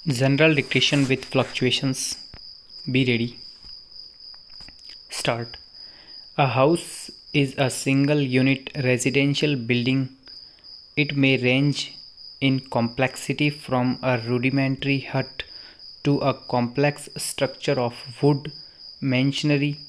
General dictation with fluctuations. Be ready. Start. A house is a single unit residential building. It may range in complexity from a rudimentary hut to a complex structure of wood, masonry,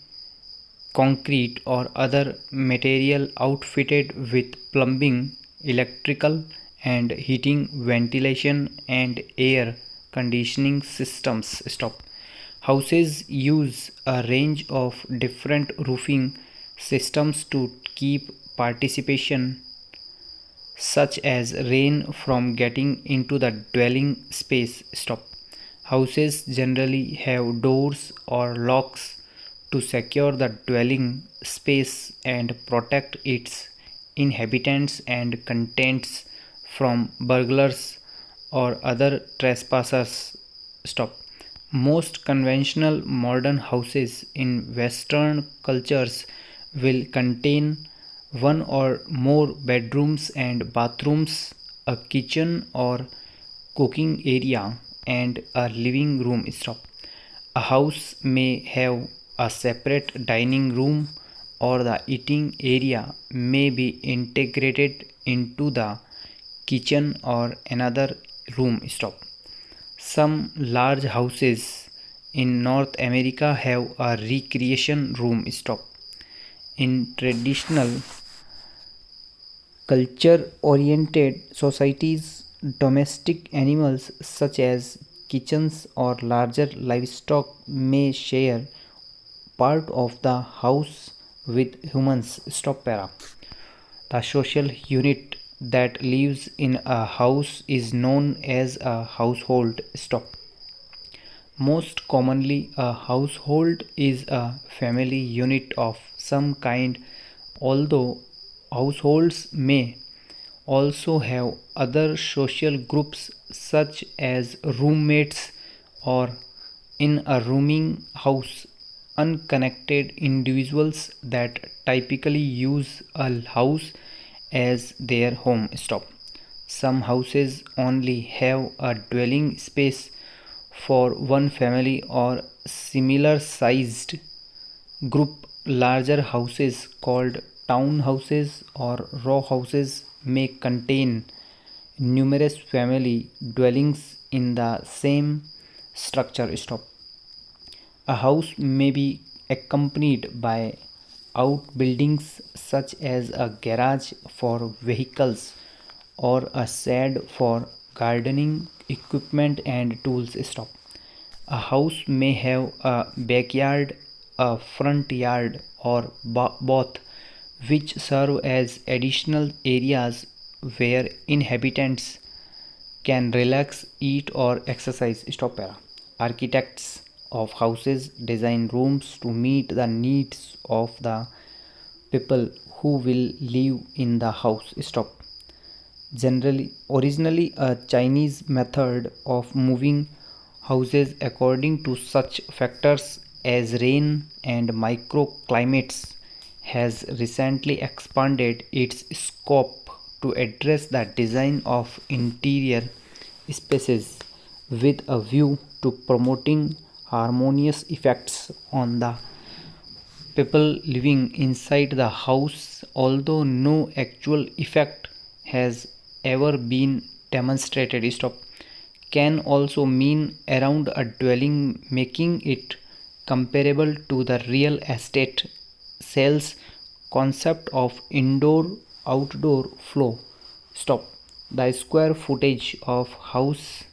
concrete, or other material outfitted with plumbing, electrical and heating, ventilation, and air conditioning systems. Stop. Houses use a range of different roofing systems to keep participation, such as rain, from getting into the dwelling space. Stop. Houses generally have doors or locks to secure the dwelling space and protect its inhabitants and contents from burglars or other trespassers. Stop. Most conventional modern houses in Western cultures will contain one or more bedrooms and bathrooms, a kitchen or cooking area, and a living room. Stop. A house may have a separate dining room, or the eating area may be integrated into the kitchen or another room. Stop. Some large houses in North America have a recreation room. Stop. In traditional culture oriented societies, domestic animals such as chickens or larger livestock may share part of the house with humans. Stop para. The social unit that lives in a house is known as a household. Stop. Most commonly, a household is a family unit of some kind, although households may also have other social groups such as roommates or, in a rooming house, unconnected individuals that typically use a house as their home. Stop. Some houses only have a dwelling space for one family or similar sized group. Larger houses called townhouses or row houses may contain numerous family dwellings in the same structure. Stop. A house may be accompanied by outbuildings such as a garage for vehicles or a shed for gardening equipment and tools. Stop. A house may have a backyard, a front yard, or both, which serve as additional areas where inhabitants can relax, eat, or exercise. Stop para. Architects of houses design rooms to meet the needs of the people who will live in the house. Stop. Originally a Chinese method of moving houses according to such factors as rain and microclimates has recently expanded its scope to address the design of interior spaces with a view to promoting harmonious effects on the people living inside the house, although no actual effect has ever been demonstrated. Stop. Can also mean around a dwelling, making it comparable to the real estate sales concept of indoor outdoor flow. Stop. The square footage of house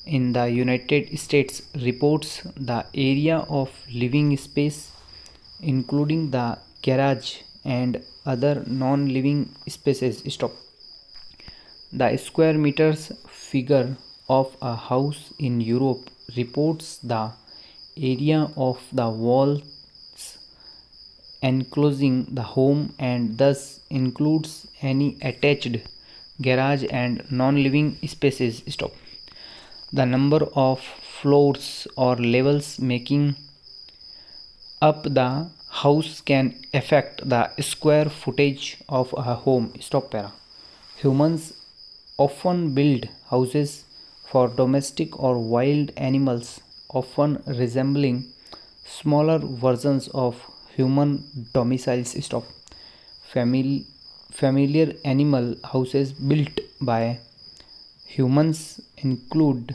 in the United States reports the area of living space, including the garage and other non-living spaces. Stop. The square meters figure of a house in Europe reports the area of the walls enclosing the home and thus includes any attached garage and non-living spaces. Stop. The number of floors or levels making up the house can affect the square footage of a home. Stop para. Humans often build houses for domestic or wild animals, often resembling smaller versions of human domiciles. Stop. Famil- Familiar animal houses built by humans include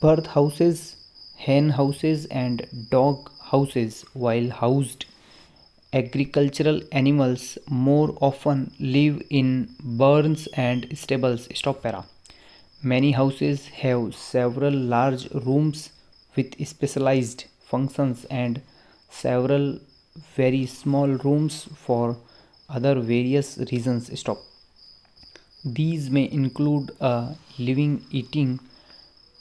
bird houses, hen houses, and dog houses, while housed agricultural animals more often live in barns and stables. Stop para. Many houses have several large rooms with specialized functions and several very small rooms for other various reasons. Stop. These may include a living eating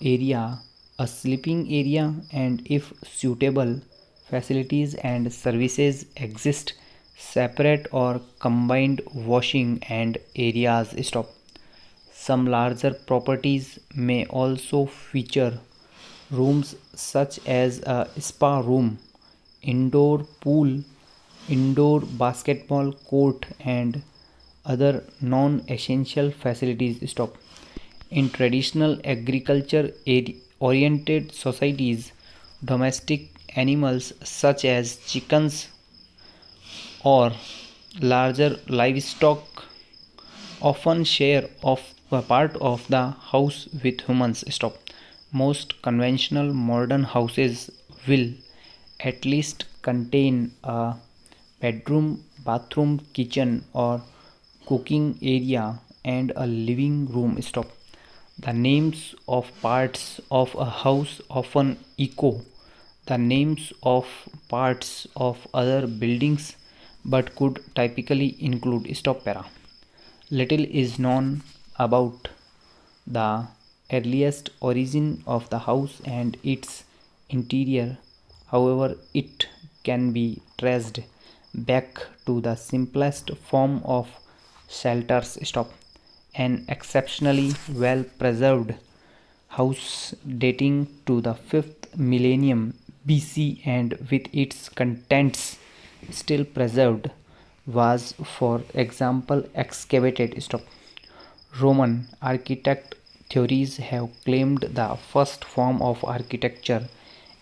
area, a sleeping area, and if suitable, facilities and services exist, separate or combined washing and areas. Stop. Some larger properties may also feature rooms such as a spa room, indoor pool, indoor basketball court, and other non essential facilities. Stop. In traditional agriculture oriented societies, domestic animals such as chickens or larger livestock often share of a part of the house with humans. Stop. Most conventional modern houses will at least contain a bedroom, bathroom, kitchen, or cooking area and a living room. Stop. The names of parts of a house often echo the names of parts of other buildings but could typically include. Stop para. Little is known about the earliest origin of the house and its interior. However, it can be traced back to the simplest form of shelters. Stop. An exceptionally well preserved house dating to the 5th millennium BC and with its contents still preserved was, for example, excavated. Stop. Roman architect theories have claimed the first form of architecture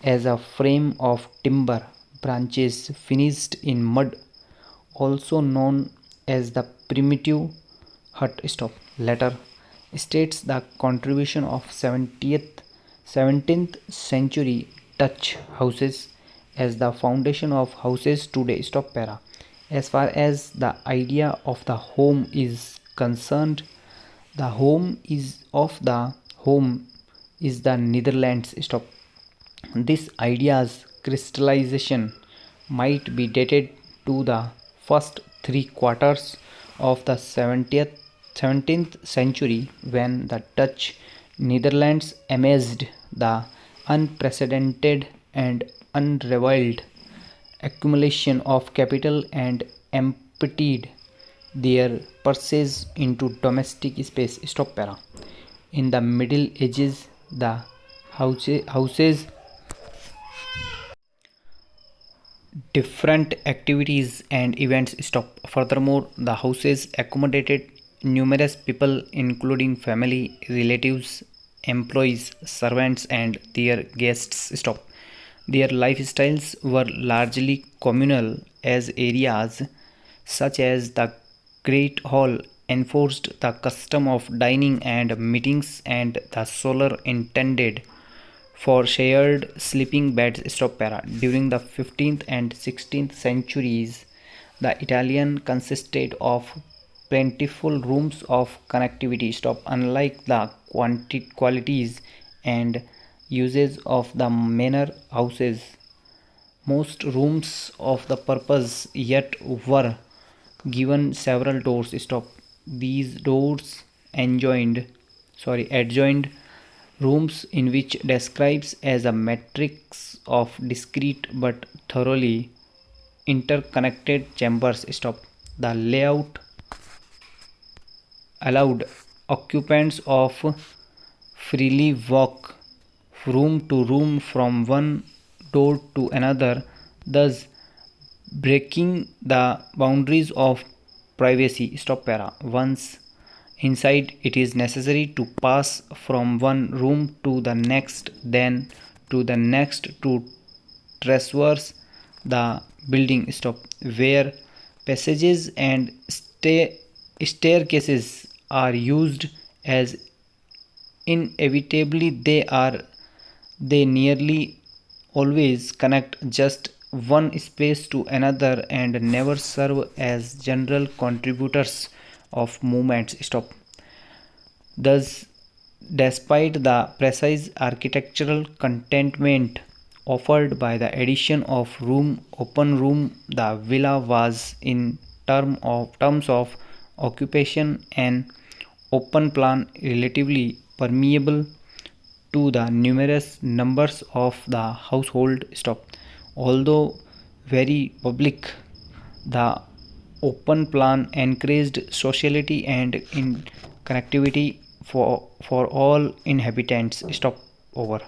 as a frame of timber branches finished in mud, also known as the primitive hut. Stop. Later states the contribution of 17th century Dutch houses as the foundation of houses today. Stop para. As far as the idea of the home is concerned, the home is the Netherlands. Stop. This idea's crystallization might be dated to the first three quarters of the 17th century when the Dutch Netherlands amassed the unprecedented and unrivaled accumulation of capital and emptied their purses into domestic space. Stop para. In the Middle Ages, the houses different activities and events. Stop. Furthermore, the houses accommodated numerous people including family, relatives, employees, servants and their guests. Stop. Their lifestyles were largely communal as areas such as the Great Hall enforced the custom of dining and meetings and the solar intended for shared sleeping beds. Stop para. During the 15th and 16th centuries, the Italian consisted of plentiful rooms of connectivity. Stop. Unlike the qualities and uses of the manor houses, most rooms of the purpose yet were given several doors. Stop. These doors adjoined rooms in which describes as a matrix of discrete but thoroughly interconnected chambers. Stop. The layout allowed occupants of freely walk room to room from one door to another, thus breaking the boundaries of privacy. Stop para. Once Inside, it is necessary to pass from one room to the next, then to the next to traverse the building stop, where passages and staircases are used as inevitably they nearly always connect just one space to another and never serve as general contributors of movements stop. Thus, despite the precise architectural contentment offered by the addition of open room, the villa was in terms of occupation and open plan relatively permeable to the numerous numbers of the household stock. Although very public, the open plan encouraged sociality and in connectivity for all inhabitants. Stop over.